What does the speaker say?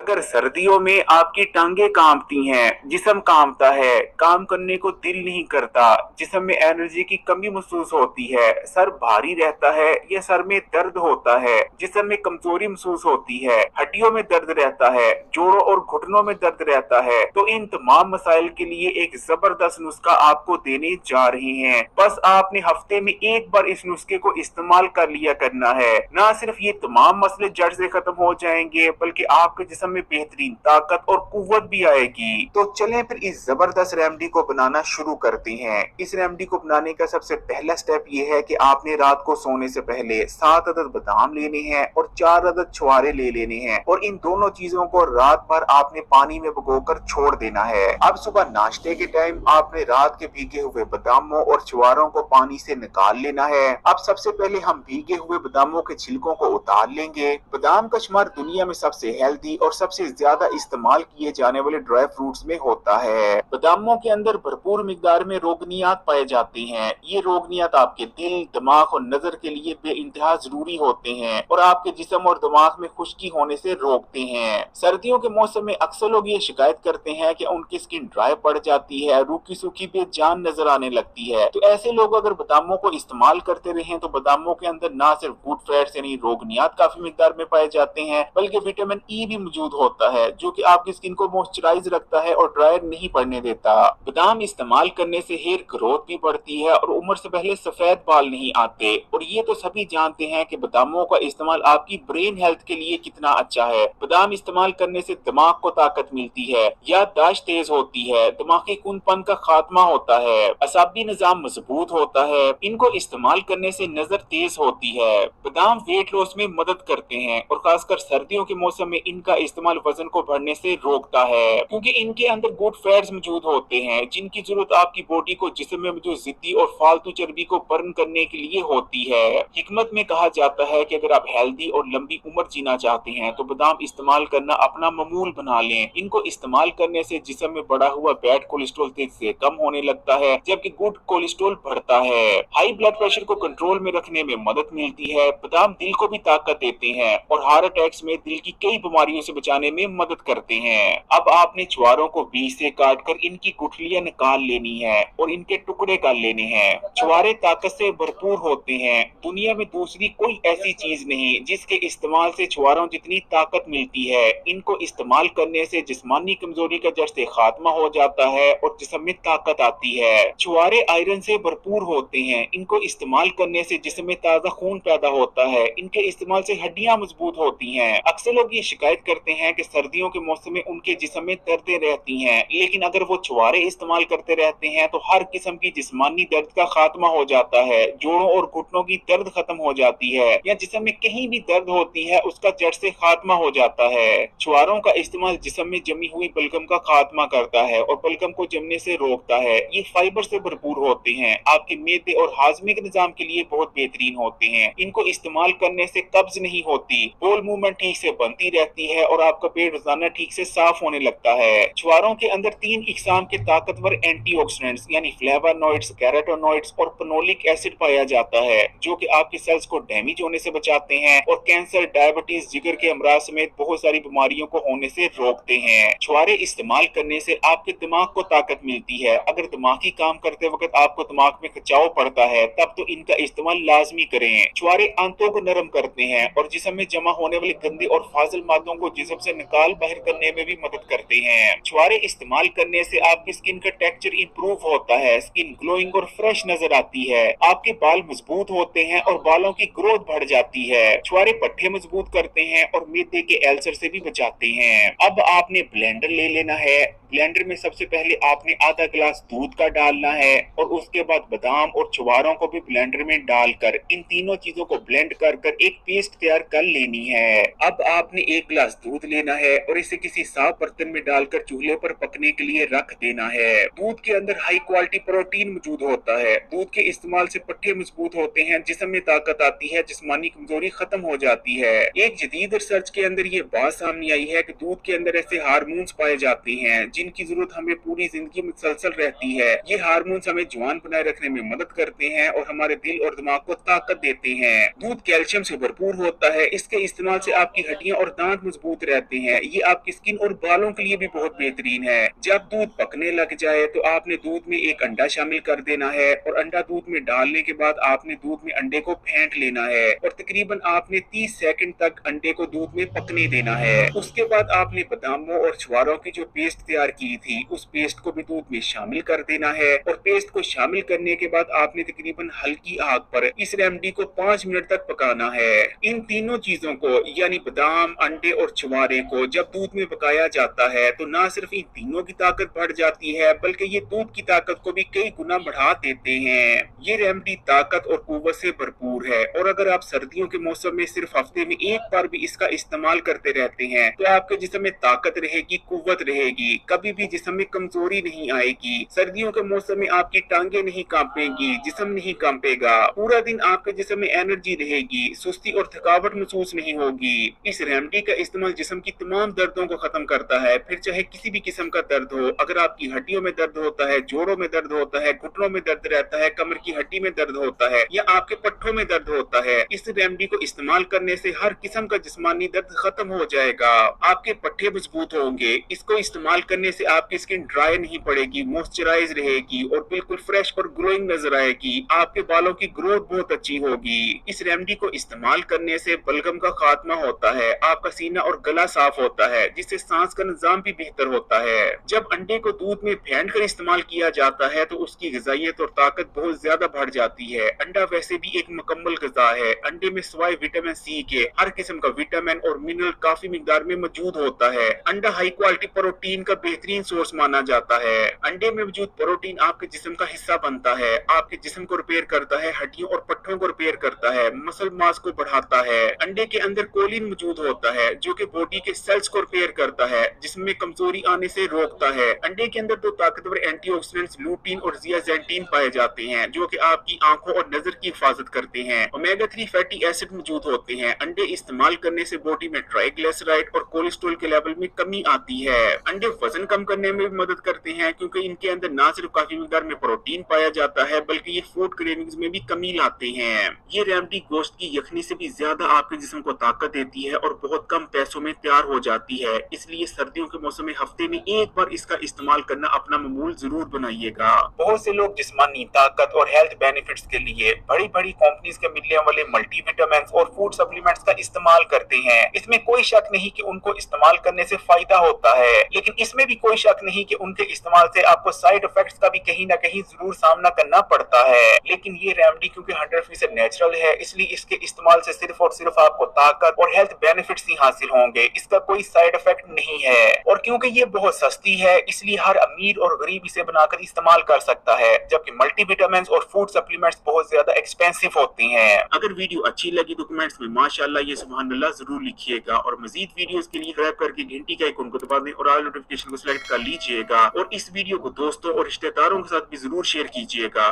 अगर सर्दियों में आपकी टांगे कांपती हैं, जिस्म कांपता है, काम करने को दिल नहीं करता, जिस्म में एनर्जी की कमी महसूस होती है, सर भारी रहता है या सर में दर्द होता है, जिस्म में कमजोरी महसूस होती है, हड्डियों में दर्द रहता है, जोड़ों और घुटनों में दर्द रहता है, तो इन तमाम मसाइल के लिए एक जबरदस्त नुस्खा आपको देने जा रहे हैं। बस आपने हफ्ते में एक बार इस नुस्खे को इस्तेमाल कर लिया करना है। ना सिर्फ ये तमाम मसले जड़ से खत्म हो जाएंगे, बल्कि आपके जिस्म में बेहतरीन ताकत और कुव्वत भी आएगी। तो चलें फिर इस जबरदस्त रेमेडी को बनाना शुरू करते हैं। इस रेमेडी को बनाने का सबसे पहला स्टेप ये है कि आपने रात को सोने से पहले 7 अदद बादाम लेने हैं और 4 अदद छुआरे ले लेने हैं, और इन दोनों चीजों को रात भर आपने पानी में भिगोकर छोड़ देना है। अब सुबह नाश्ते के टाइम आपने रात के भीगे हुए बादामों और छुआरों को पानी से निकाल लेना है। अब सबसे पहले हम भीगे हुए बादामों के छिलकों को उतार लेंगे। बादाम का शुमार दुनिया में सबसे हेल्दी और सबसे ज्यादा इस्तेमाल किए जाने वाले ड्राई फ्रूट्स में होता है। बादामों के अंदर भरपूर मिकदार में रोगनियात पाए जाते हैं। ये रोगनियात आपके दिल, दिमाग और नजर के लिए बेइंतहा जरूरी होते हैं और आपके जिस्म और दिमाग में खुश्की होने से रोकते हैं। सर्दियों के मौसम में अक्सर लोग ये शिकायत करते हैं कि उनकी स्किन ड्राई पड़ जाती है, रूखी सूखी बेजान नजर आने लगती है। तो ऐसे लोग अगर बादामों को इस्तेमाल करते रहे तो बादामों के अंदर ना सिर्फ गुड फैट्स यानी रोगनियात काफी मिकदार में पाए जाते हैं, बल्कि विटामिन ई भी मौजूद होता है, जो कि आपकी स्किन को मॉइस्चराइज रखता है और ड्राई नहीं पड़ने देता। बादाम इस्तेमाल करने से हेयर ग्रोथ भी बढ़ती है और उम्र से पहले सफेद बाल नहीं आते। और ये तो सभी जानते हैं कि बादामों का इस्तेमाल आपकी ब्रेन हेल्थ के लिए कितना अच्छा है। बादाम इस्तेमाल करने से दिमाग को ताकत मिलती है, याददाश्त तेज होती है, दिमागी कुंदपन का खात्मा होता है, असाबी निजाम मजबूत होता है। इनको इस्तेमाल करने से नजर तेज होती है। बादाम वेट लॉस में मदद करते हैं और खासकर सर्दियों के मौसम में इनका इस्तेमाल वजन को बढ़ने से रोकता है, क्योंकि इनके अंदर गुड फैट्स मौजूद होते हैं जिनकी जरूरत आपकी बॉडी को जिस्म में मौजूद जिद्दी और फालतू चर्बी को बर्न करने के लिए होती है। हिकमत में कहा जाता है कि अगर आप हेल्दी और लंबी उम्र जीना चाहते हैं तो बादाम इस्तेमाल करना अपना मामूल बना लें। इनको इस्तेमाल करने से जिस्म में बढ़ा हुआ बैड कोलेस्ट्रॉल तेजी से कम होने लगता है, जबकि गुड कोलेस्ट्रॉल बढ़ता है। हाई ब्लड प्रेशर को कंट्रोल में रखने में मदद मिलती है। बादाम दिल को भी ताकत देते हैं और हार्ट अटैक्स में दिल की कई बीमारियों से बचाने में मदद करते हैं। अब आपने छुआरों को बीच से काटकर इनकी गुठलियां निकाल लेनी है और इनके टुकड़े कर लेने हैं। छुआरे ताकत से भरपूर होते हैं। दुनिया में दूसरी कोई ऐसी चीज नहीं जिसके इस्तेमाल से छुआरों जितनी ताकत मिलती है। इनको इस्तेमाल करने से जिस्मानी कमजोरी का जड़ से खात्मा हो जाता है और जिस्म में ताकत आती है। छुआरे आयरन से भरपूर होते हैं। इनको इस्तेमाल करने से जिस्म में ताजा खून पैदा होता है। इनके इस्तेमाल से हड्डियां मजबूत होती हैं। अक्सर लोग ये शिकायत करते हैं कि सर्दियों के मौसम में उनके जिस्म में दर्दें रहती हैं, लेकिन अगर वो छुआरे इस्तेमाल करते रहते हैं तो हर किस्म की जिस्मानी दर्द का खात्मा हो जाता है। जोड़ों और घुटनों की दर्द खत्म हो जाती है, या जिस्म में कहीं भी दर्द होती है उसका जड़ से खात्मा हो जाता है। छुआरों का इस्तेमाल जिस्म में जमी हुई बलगम का खात्मा करता है और बलगम को जमने से रोकता है। ये फाइबर से भरपूर होते हैं, आपके मैदे और हाजमे के निजाम के लिए बहुत बेहतरीन होते हैं। इनको इस्तेमाल करने से कब्ज नहीं होती, बोल मूवमेंट ठीक से बनती रहती है और आपका पेट रोजाना ठीक से साफ होने लगता है। छुआरों के अंदर 3 इकसाम के ताकतवर एंटीऑक्सीडेंट्स यानी फ्लेवोनॉइड्स, कैरोटीनॉइड्स और फेनोलिक एसिड पाया जाता है, जो कि आपके सेल्स को डैमेज होने से बचाते हैं और कैंसर, डायबिटीज, जिगर के अमराज समेत बहुत सारी बीमारियों को होने से रोकते हैं। छुआरे इस्तेमाल करने से आपके दिमाग को ताकत मिलती है। अगर दिमागी काम करते वक्त आपको दिमाग में खिंचाव पड़ता है तब तो इनका इस्तेमाल लाजमी करें। छुआरे आंतों को नरम करते हैं और जिस्म में जमा होने वाली गंदी और फाजिल मादों को जिस्म से निकाल बाहर करने में भी मदद करते हैं। छुआरे इस्तेमाल करने से आपकी स्किन का टेक्सचर इंप्रूव होता है, स्किन ग्लोइंग और फ्रेश नजर आती है, आपके बाल मजबूत होते हैं और बालों की ग्रोथ बढ़ जाती है। छुआरे पट्टे मजबूत करते हैं और मैदे के अल्सर से भी बचाते हैं। अब आपने ब्लेंडर ले लेना है। ब्लेंडर में सबसे पहले आपने आधा गिलास दूध का डालना है और उसके बाद बादाम और छुआरों को भी ब्लेंडर में डालकर इन तीनों चीजों को ब्लेंड कर एक पेस्ट तैयार कर लेनी है। अब आपने 1 गिलास दूध लेना है और इसे किसी साफ बर्तन में डालकर चूल्हे पर पकने के लिए रख देना है। दूध के अंदर हाई क्वालिटी प्रोटीन मौजूद होता है। दूध के इस्तेमाल से पट्टे मजबूत होते हैं, जिस्म में ताकत आती है, जिस्मानी कमजोरी खत्म हो जाती है। एक जदीद रिसर्च के अंदर ये बात सामने आई है कि दूध के अंदर ऐसे हार्मोन्स पाए जाते हैं जिनकी जरूरत हमें पूरी जिंदगी मुसलसल रहती है। ये हार्मोन्स हमें जवान बनाए रखने में मदद करते हैं और हमारे दिल और दिमाग को ताकत देते हैं। दूध कैल्शियम से भरपूर होता है, इसके इस्तेमाल से आपकी हड्डियां और दांत मजबूत रहते हैं। ये आपकी स्किन और बालों के लिए भी बहुत बेहतरीन है। जब दूध पकने लग जाए तो आपने दूध में एक अंडा शामिल कर देना है और अंडा दूध में डालने के बाद आपने दूध में अंडे को फेंट लेना है और तकरीबन आपने 30 सेकंड तक अंडे को दूध में पकने देना है। उसके बाद आपने बादामों और छुआरों की जो पेस्ट तैयार की थी उस पेस्ट को भी दूध में शामिल कर देना है और पेस्ट को शामिल करने के बाद आपने तकरीबन हल्की आग पर इस रेमडी को 5 मिनट तक पकाना है। इन तीनों चीजों को यानी बादाम, अंडे और छुआरे को जब दूध में पकाया जाता है तो ना सिर्फ इन तीनों की ताकत बढ़ जाती है बल्कि ये दूध की ताकत को भी कई गुना बढ़ा देते हैं। ये रेमडी ताकत और कुव्वत से भरपूर है और अगर आप सर्दियों के मौसम में सिर्फ हफ्ते में एक बार भी इसका इस्तेमाल करते रहते हैं तो आपके जिस्म में ताकत रहेगी, कुव्वत रहेगी, कभी भी जिस्म में कमजोरी नहीं आएगी। सर्दियों के मौसम में आपकी टांगे नहीं कांपेंगी, जिस्म नहीं कांपेगा, पूरा दिन आपके जिस्म में एनर्जी रहेगी, सुस्ती और थकावट महसूस नहीं होगी। इस रेमडी का इस्तेमाल जिस्म की तमाम दर्दों को खत्म करता है, फिर चाहे किसी भी किस्म का दर्द हो। अगर आपकी हड्डियों में दर्द होता है, जोड़ों में दर्द होता है, घुटनों में दर्द रहता है, कमर की हड्डी में दर्द होता है या आपके पट्टों में दर्द होता है, इस रेमडी को इस्तेमाल करने से हर किस्म का जिस्मानी दर्द खत्म हो जाएगा। आपके पट्टे मजबूत होंगे। इसको इस्तेमाल करने से आपकी स्किन ड्राई नहीं पड़ेगी, मॉइस्चराइज रहेगी और बिल्कुल फ्रेश और ग्लोइंग नजर आएगी। आपके बालों की ग्रोथ बहुत अच्छी होगी। इस रेमडी को इस्तेमाल करने से बलगम का खात्मा होता है, आपका सीना और गला साफ होता है, जिससे सांस का निजाम भी बेहतर होता है। जब अंडे को दूध में फेंट कर इस्तेमाल किया जाता है तो उसकी ग़िज़ाइयत और ताकत बहुत ज्यादा बढ़ जाती है। अंडा वैसे भी एक मुकम्मल ग़िज़ा है। अंडे में सिवाय विटामिन सी के हर किस्म का विटामिन और मिनरल काफी मिकदार में मौजूद होता है। अंडा हाई क्वालिटी प्रोटीन का बेहतरीन सोर्स माना जाता है। अंडे में मौजूद प्रोटीन आपके जिस्म का हिस्सा बनता है, आपके जिस्म को रिपेयर करता है, हड्डियों और पट्टों को रिपेयर करता है, मसल मास को बढ़ाता है। अंडे के अंदर कोलिन मौजूद होता है जो कि बॉडी के सेल्स को रिपेयर करता है, जिसमें कमजोरी आने से रोकता है। अंडे के अंदर दो ताकतवर एंटीऑक्सीडेंट्स लूटीन और जियाजेंटीन पाए जाते हैं जो कि आपकी आंखों और नजर की हिफाजत करते हैं। ओमेगा 3 फैटी एसिड मौजूद होते हैं। अंडे इस्तेमाल करने से बॉडी में ट्राइग्लिसराइड और कोलेस्ट्रॉल के लेवल में कमी आती है। अंडे वजन कम करने में भी मदद करते हैं क्योंकि इनके अंदर ना सिर्फ काफी मिकदार में प्रोटीन पाया जाता है बल्कि ये फूड क्रेविंग्स में भी कमी लाते हैं। ये रेमडी गोश्त की यखनी से भी ज्यादा आपके जिस्म को ताकत देती है और बहुत कम पैसों में तैयार हो जाती है। इसलिए सर्दियों के मौसम में हफ्ते में एक बार इसका इस्तेमाल करना अपना मामूल जरूर बनाइएगा। बहुत से लोग जिस्मानी ताकत और हेल्थ बेनिफिट्स के लिए बड़ी बड़ी कंपनीज के मिलने वाले मल्टीविटामिन्स और फूड सप्लीमेंट्स का इस्तेमाल करते हैं। इसमें कोई शक नहीं कि उनको इस्तेमाल करने से फायदा होता है, लेकिन इसमें भी कोई शक नहीं कि उनके इस्तेमाल से आपको साइड इफेक्ट्स का भी कहीं ना कहीं जरूर सामना करना पड़ता है। लेकिन ये रेमडी क्योंकि 100% नेचुरल है, इसलिए इसके इस्तेमाल से सिर्फ और सिर्फ आपको ताकत और हेल्थ बेनिफिट्स ही हासिल होंगे, इसका कोई साइड इफेक्ट नहीं है। और क्योंकि ये बहुत सस्ती है इसलिए हर अमीर और गरीब इसे बनाकर इस्तेमाल कर सकता है, जबकि मल्टीविटामिन्स और फूड सप्लीमेंट्स बहुत ज्यादा एक्सपेंसिव होती हैं। अगर वीडियो अच्छी लगी तो कमेंट्स में माशाअल्लाह ये सुभान अल्लाह जरूर लिखिएगा और मजीद वीडियोस के लिए सब्सक्राइब करके घंटी का आइकन को दबा दें और ऑल नोटिफिकेशन को सिलेक्ट कर लीजिएगा और इस वीडियो को दोस्तों और रिश्तेदारों के साथ भी जरूर शेयर कीजिएगा।